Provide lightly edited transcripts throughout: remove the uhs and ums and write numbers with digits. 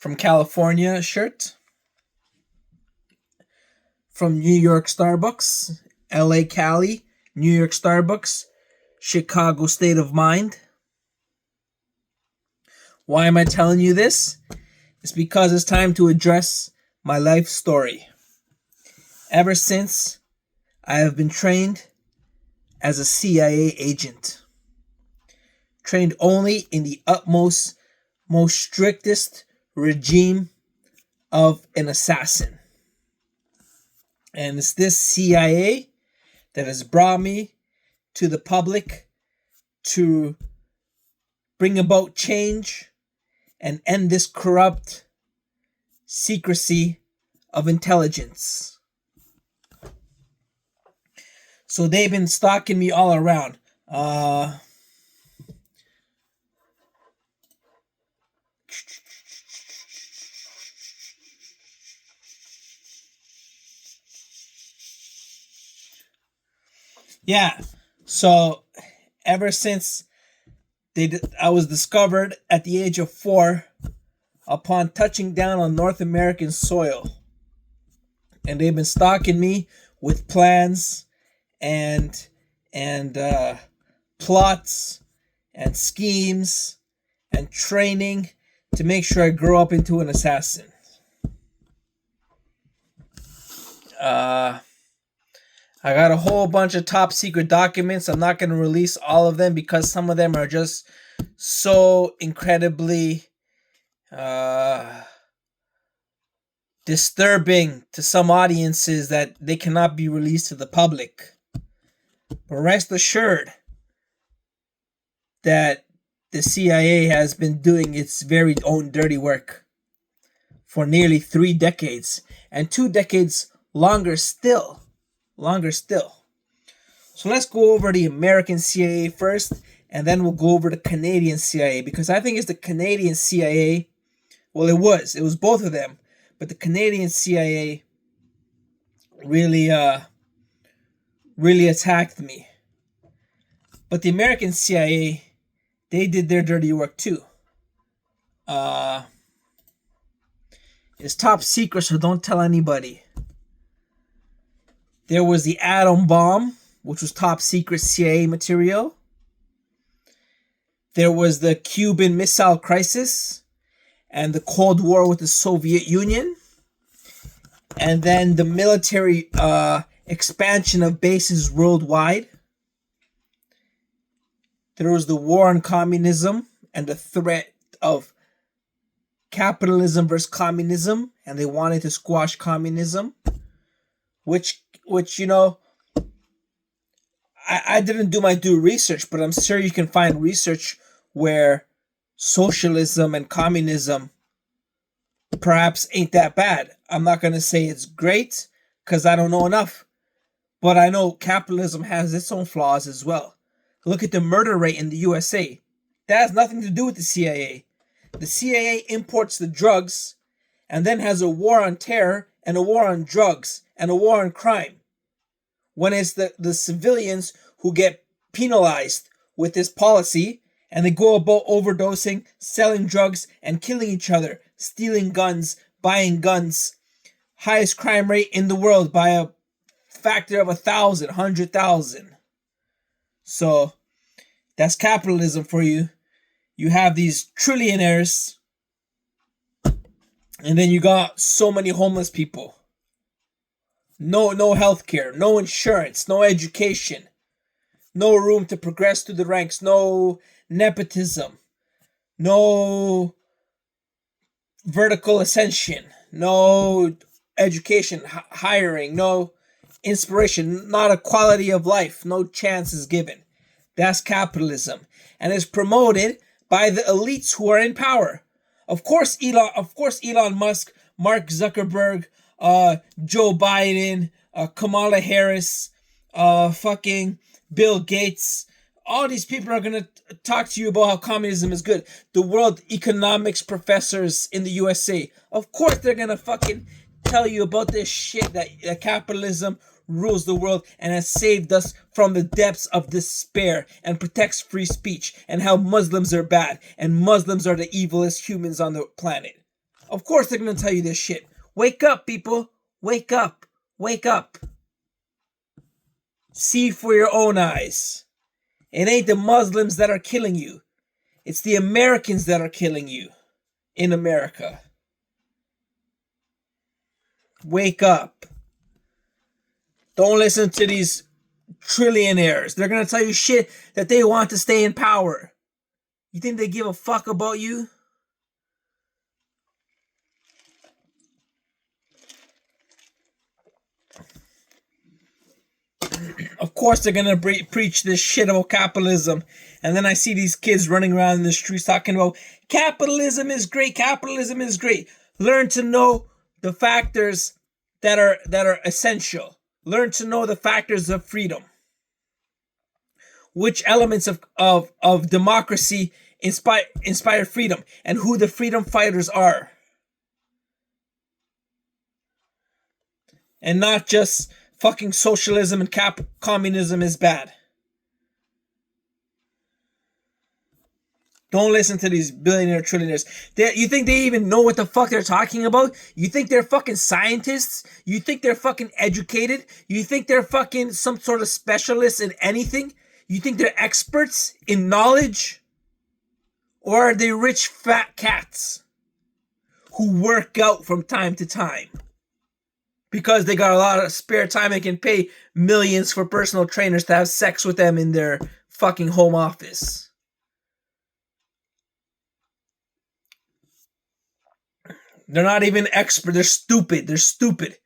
from California shirt, from New York Starbucks, LA Cali, New York Starbucks, Chicago State of Mind. Why am I telling you this? It's because it's time to address my life story. Ever since I have been trained as a CIA agent, trained only in the utmost, most strictest regime of an assassin. And it's this CIA that has brought me to the public to bring about change and end this corrupt secrecy of intelligence. So they've been stalking me all around. Yeah, so ever since I was discovered at the age of 4 upon touching down on North American soil. And they've been stalking me with plans and plots and schemes and training to make sure I grow up into an assassin. I got a whole bunch of top secret documents. I'm not going to release all of them because some of them are just so incredibly disturbing to some audiences that they cannot be released to the public. But rest assured that the CIA has been doing its very own dirty work for nearly 3 decades and 2 decades longer still. So let's go over the American CIA first, and then we'll go over the Canadian CIA, because I think it's the Canadian CIA. Well, it was both of them, but the Canadian CIA really attacked me. But the American CIA, they did their dirty work too. It's top secret, so don't tell anybody. There was the atom bomb, which was top secret CIA material. There was the Cuban Missile Crisis and the Cold War with the Soviet Union. And then the military expansion of bases worldwide. There was the war on communism and the threat of capitalism versus communism, and they wanted to squash communism, which I didn't do my due research, but I'm sure you can find research where socialism and communism perhaps ain't that bad. I'm not going to say it's great because I don't know enough, but I know capitalism has its own flaws as well. Look at the murder rate in the USA. That has nothing to do with the CIA. The CIA imports the drugs and then has a war on terror and a war on drugs and a war on crime. When it's the civilians who get penalized with this policy, and they go about overdosing, selling drugs, and killing each other, stealing guns, buying guns. Highest crime rate in the world by a factor of 1,000, 100,000. So that's capitalism for you. You have these trillionaires, and then you got so many homeless people. No health care, no insurance, no education, no room to progress through the ranks, no nepotism, no vertical ascension, no education, hiring, no inspiration, not a quality of life, no chances given. That's capitalism, and it's promoted by the elites who are in power. Of course, Elon Musk, Mark Zuckerberg, Joe Biden, Kamala Harris, fucking Bill Gates. All these people are going to talk to you about how communism is good. The world economics professors in the USA, of course they're going to fucking tell you about this shit that capitalism rules the world and has saved us from the depths of despair and protects free speech, and how Muslims are bad and Muslims are the evilest humans on the planet. Of course they're gonna tell you this shit. Wake up, people. Wake up. Wake up. See for your own eyes. It ain't the Muslims that are killing you. It's the Americans that are killing you in America. Wake up. Don't listen to these trillionaires. They're gonna tell you shit that they want to stay in power. You think they give a fuck about you? Of course they're gonna preach this shit about capitalism, and then I see these kids running around in the streets talking about capitalism is great, capitalism is great. Learn to know the factors that are essential. Learn to know the factors of freedom. Which elements of democracy inspire freedom, and who the freedom fighters are. And not just fucking socialism and communism is bad. Don't listen to these billionaire trillionaires. You think they even know what the fuck they're talking about? You think they're fucking scientists? You think they're fucking educated? You think they're fucking some sort of specialists in anything? You think they're experts in knowledge? Or are they rich fat cats who work out from time to time? Because they got a lot of spare time and can pay millions for personal trainers to have sex with them in their fucking home office. They're not even expert. They're stupid. They're stupid.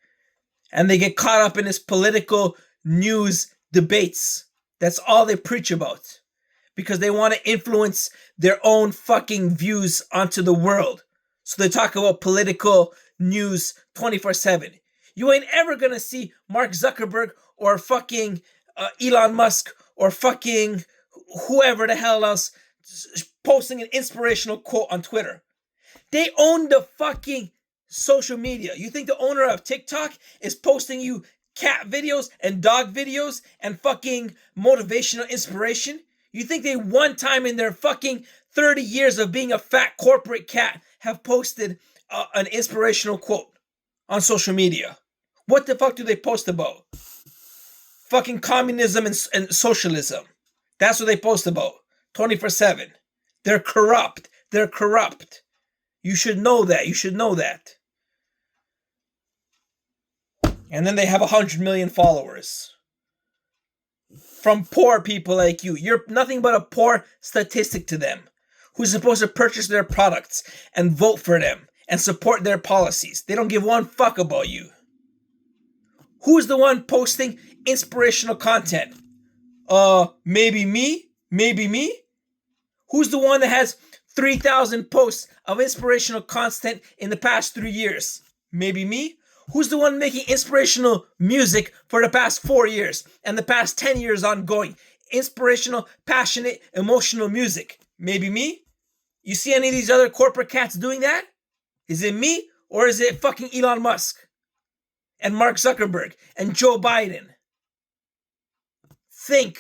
And they get caught up in this political news debates. That's all they preach about. Because they want to influence their own fucking views onto the world. So they talk about political news 24/7. You ain't ever gonna see Mark Zuckerberg or fucking Elon Musk or fucking whoever the hell else posting an inspirational quote on Twitter. They own the fucking social media. You think the owner of TikTok is posting you cat videos and dog videos and fucking motivational inspiration? You think they one time in their fucking 30 years of being a fat corporate cat have posted an inspirational quote on social media? What the fuck do they post about? Fucking communism and socialism. That's what they post about 24/7. They're corrupt. They're corrupt. You should know that. You should know that. And then they have 100 million followers. From poor people like you. You're nothing but a poor statistic to them. Who's supposed to purchase their products and vote for them and support their policies. They don't give one fuck about you. Who's the one posting inspirational content? Maybe me? Maybe me? Who's the one that has 3,000 posts of inspirational content in the past 3 years? Maybe me? Who's the one making inspirational music for the past 4 years and the past 10 years ongoing? Inspirational, passionate, emotional music. Maybe me? You see any of these other corporate cats doing that? Is it me or is it fucking Elon Musk and Mark Zuckerberg and Joe Biden? Think.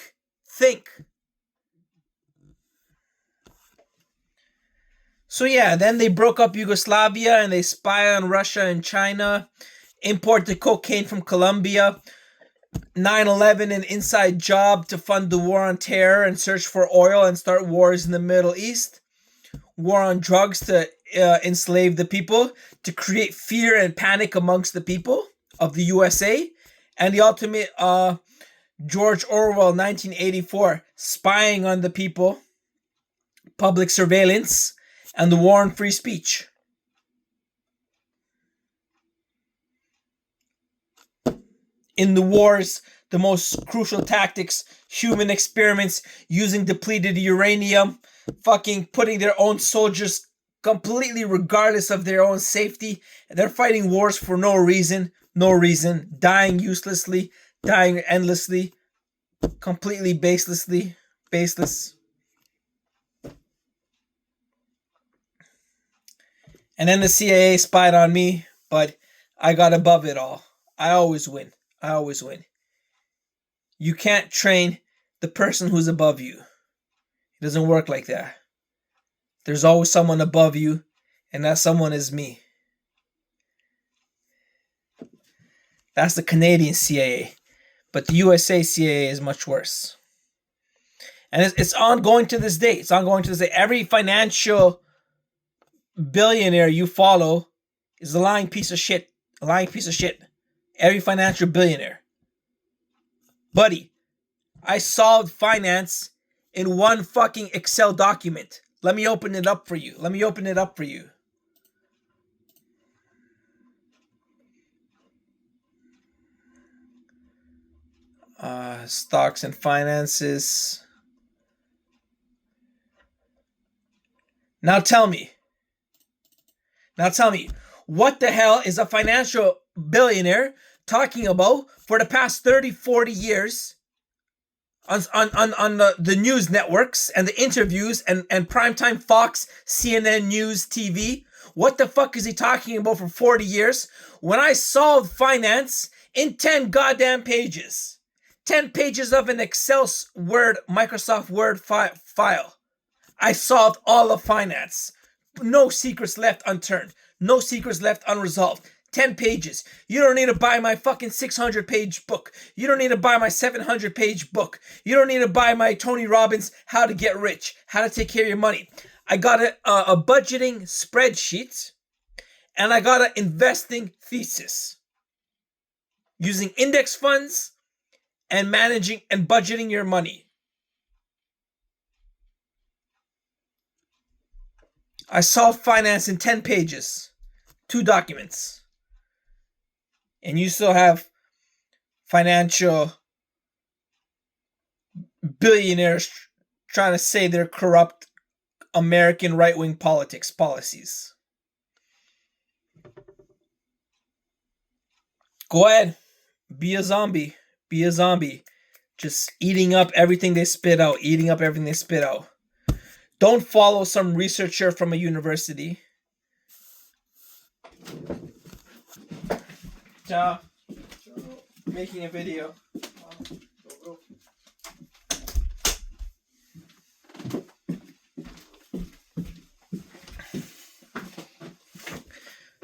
So yeah, then they broke up Yugoslavia and they spy on Russia and China, import the cocaine from Colombia, 9/11 an inside job to fund the war on terror and search for oil and start wars in the Middle East, war on drugs to enslave the people, to create fear and panic amongst the people of the USA, and the ultimate George Orwell 1984, spying on the people, public surveillance, and the war on free speech. In the wars, the most crucial tactics, human experiments, using depleted uranium, fucking putting their own soldiers completely regardless of their own safety. They're fighting wars for no reason, dying uselessly, dying endlessly, completely baseless. And then the CIA spied on me, but I got above it all. I always win. You can't train the person who's above you. It doesn't work like that. There's always someone above you, and that someone is me. That's the Canadian CIA. But the USA CIA is much worse. And it's ongoing to this day. It's ongoing to this day. Every financial billionaire you follow is a lying piece of shit. A lying piece of shit. Every financial billionaire. Buddy, I solved finance in one fucking Excel document. Let me open it up for you. Stocks and finances. Now tell me, what the hell is a financial billionaire talking about for the past 30, 40 years on the news networks and the interviews and primetime Fox, CNN News, TV? What the fuck is he talking about for 40 years when I solved finance in 10 goddamn pages? 10 pages of an Excel Microsoft Word file. I solved all of finance. No secrets left unturned. No secrets left unresolved. 10 pages. You don't need to buy my fucking 600-page book. You don't need to buy my 700-page book. You don't need to buy my Tony Robbins How to Get Rich, How to Take Care of Your Money. I got a budgeting spreadsheet, and I got an investing thesis. Using index funds and managing and budgeting your money. I solved finance in 10 pages, 2 documents. And you still have financial billionaires trying to say they're corrupt American right-wing policies. Go ahead. Be a zombie. Just eating up everything they spit out. Don't follow some researcher from a university. Making a video.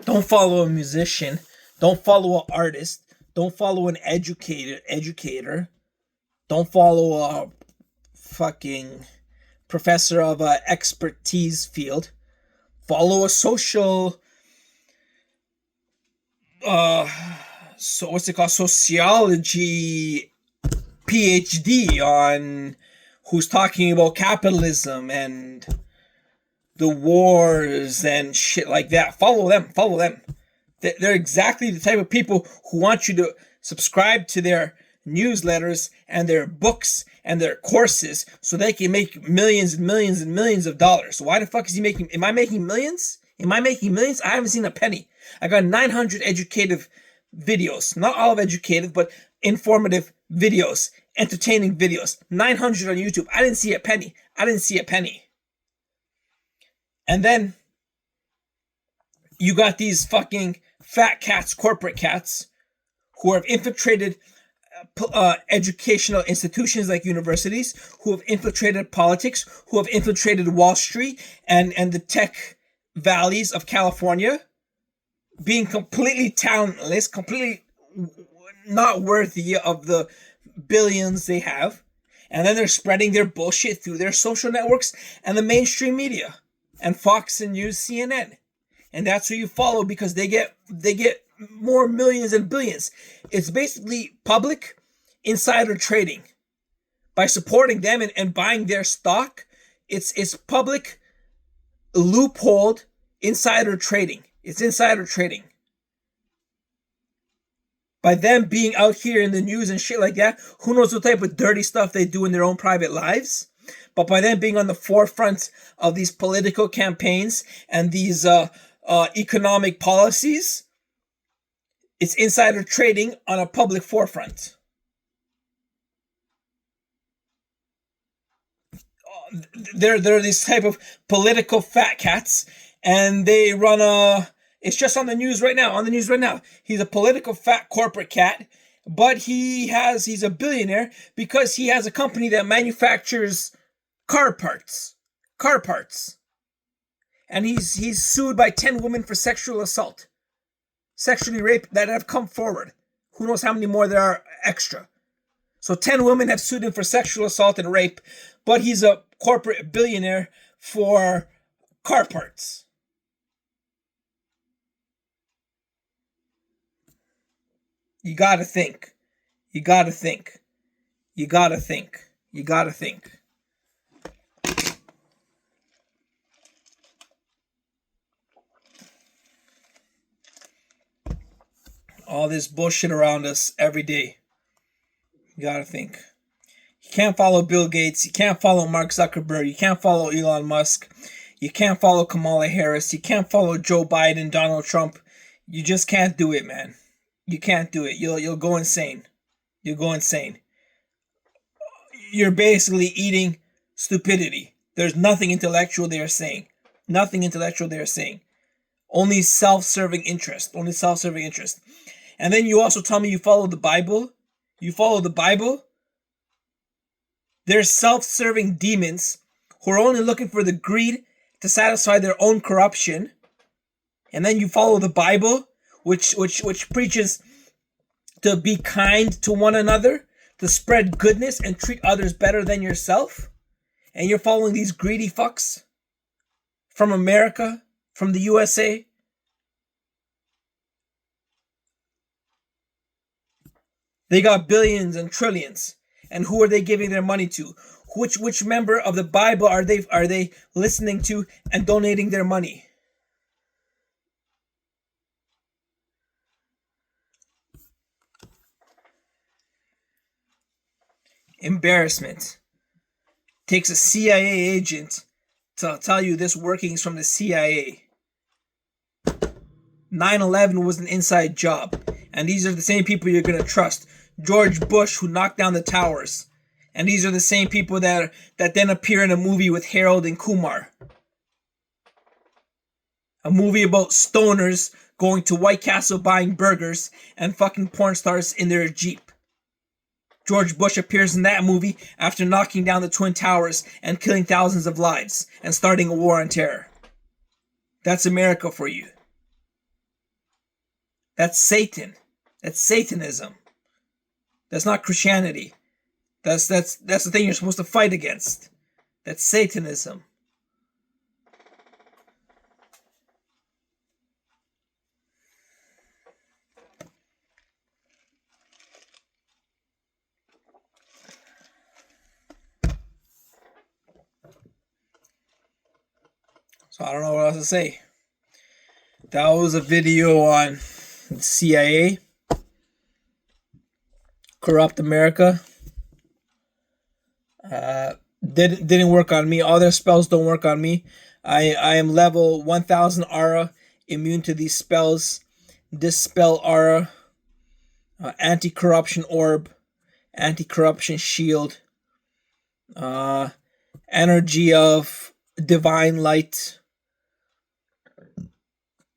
Don't follow a musician. Don't follow an artist. Don't follow an educator. Don't follow a fucking professor of an expertise field. Follow a social sociology PhD on who's talking about capitalism and the wars and shit like that. Follow them. They're exactly the type of people who want you to subscribe to their newsletters and their books and their courses so they can make millions and millions and millions of dollars. Why the fuck is he making? Am I making millions? I haven't seen a penny. I got 900 educative videos. Not all of educative, but informative videos. Entertaining videos. 900 on YouTube. I didn't see a penny. And then you got these fucking fat cats, corporate cats, who have infiltrated educational institutions like universities, who have infiltrated politics, who have infiltrated Wall Street and the tech valleys of California, being completely talentless, completely not worthy of the billions they have. And then they're spreading their bullshit through their social networks and the mainstream media and Fox and News, CNN. And that's who you follow because they get more millions and billions. It's basically public insider trading. By supporting them and buying their stock, it's public loopholed insider trading. It's insider trading. By them being out here in the news and shit like that, who knows what type of dirty stuff they do in their own private lives? But by them being on the forefront of these political campaigns and these economic policies, it's insider trading on a public forefront. They're these type of political fat cats, and they run it's just on the news right now. He's a political fat corporate cat, but he's a billionaire because he has a company that manufactures car parts. And he's sued by 10 women for sexual assault, sexually raped, that have come forward, Who knows how many more there are extra? So 10 women have sued him for sexual assault and rape, but he's a corporate billionaire for car parts. You gotta think. You gotta think. You gotta think. You gotta think. All this bullshit around us every day. You gotta think. You can't follow Bill Gates. You can't follow Mark Zuckerberg. You can't follow Elon Musk. You can't follow Kamala Harris. You can't follow Joe Biden, Donald Trump. You just can't do it, man. You can't do it. You'll go insane. You'll go insane. You're basically eating stupidity. There's nothing intellectual they are saying. Nothing intellectual they are saying. Only self-serving interest. Only self-serving interest. And then you also tell me you follow the Bible. You follow the Bible. There's self-serving demons who are only looking for the greed to satisfy their own corruption. And then you follow the Bible, which preaches to be kind to one another, to spread goodness and treat others better than yourself. And you're following these greedy fucks from America, from the USA. They got billions and trillions. And who are they giving their money to? Which member of the Bible are they listening to and donating their money? Embarrassment. Takes a CIA agent to tell you this workings from the CIA. 9/11 was an inside job. And these are the same people you're going to trust. George Bush, who knocked down the towers. And these are the same people that then appear in a movie with Harold and Kumar. A movie about stoners going to White Castle buying burgers and fucking porn stars in their Jeep. George Bush appears in that movie after knocking down the Twin Towers and killing thousands of lives and starting a war on terror. That's America for you. That's Satan. That's Satanism. That's not Christianity. That's the thing you're supposed to fight against. That's Satanism. So I don't know what else to say. That was a video on CIA, corrupt America. Didn't work on me. All their spells don't work on me. I am level 1000 aura, immune to these spells. Dispel aura, anti-corruption orb, anti-corruption shield, energy of divine light,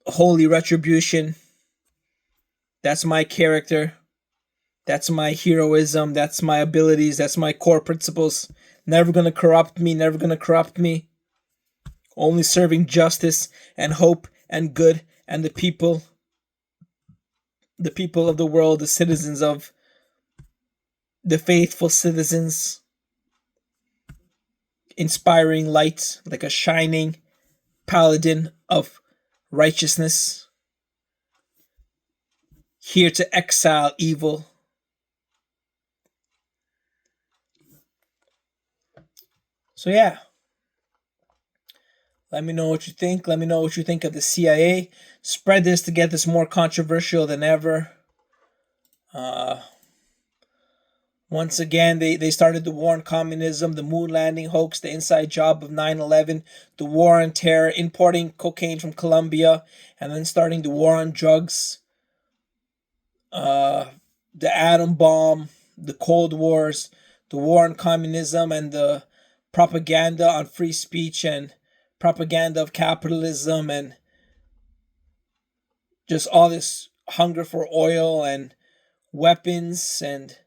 holy retribution. That's my character. That's my heroism. That's my abilities. That's my core principles. Never gonna corrupt me. Never gonna corrupt me. Only serving justice and hope and good and the people of the world, the citizens of the faithful citizens. Inspiring light like a shining paladin of righteousness. Here to exile evil. So yeah. Let me know what you think. Let me know what you think of the CIA. Spread this to get this more controversial than ever. Once again, they started the war on communism, the moon landing hoax, the inside job of 9/11, the war on terror, importing cocaine from Colombia, and then starting the war on drugs, the atom bomb, the Cold Wars, the war on communism, and the propaganda on free speech and propaganda of capitalism, and just all this hunger for oil and weapons. And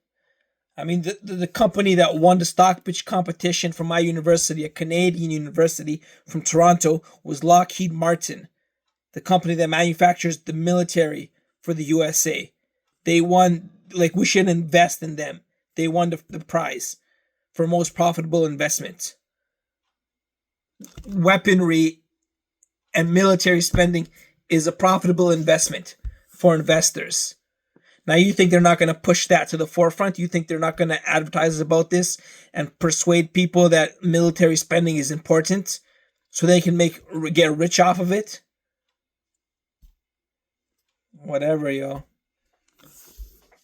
I mean, the company that won the stock pitch competition from my university, a Canadian university from Toronto, was Lockheed Martin, the company that manufactures the military for the USA. They won, like, we should invest in them. They won the prize for most profitable investment. Weaponry and military spending is a profitable investment for investors. Now, you think they're not going to push that to the forefront? You think they're not going to advertise about this and persuade people that military spending is important so they can get rich off of it? Whatever, yo.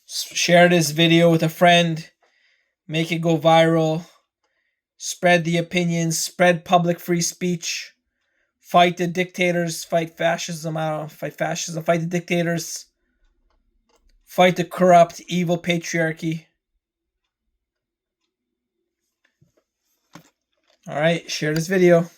Share this video with a friend. Make it go viral. Spread the opinions. Spread public free speech. Fight the dictators. Fight fascism. I don't know. Fight fascism. Fight the dictators. Fight the corrupt, evil patriarchy. All right, share this video.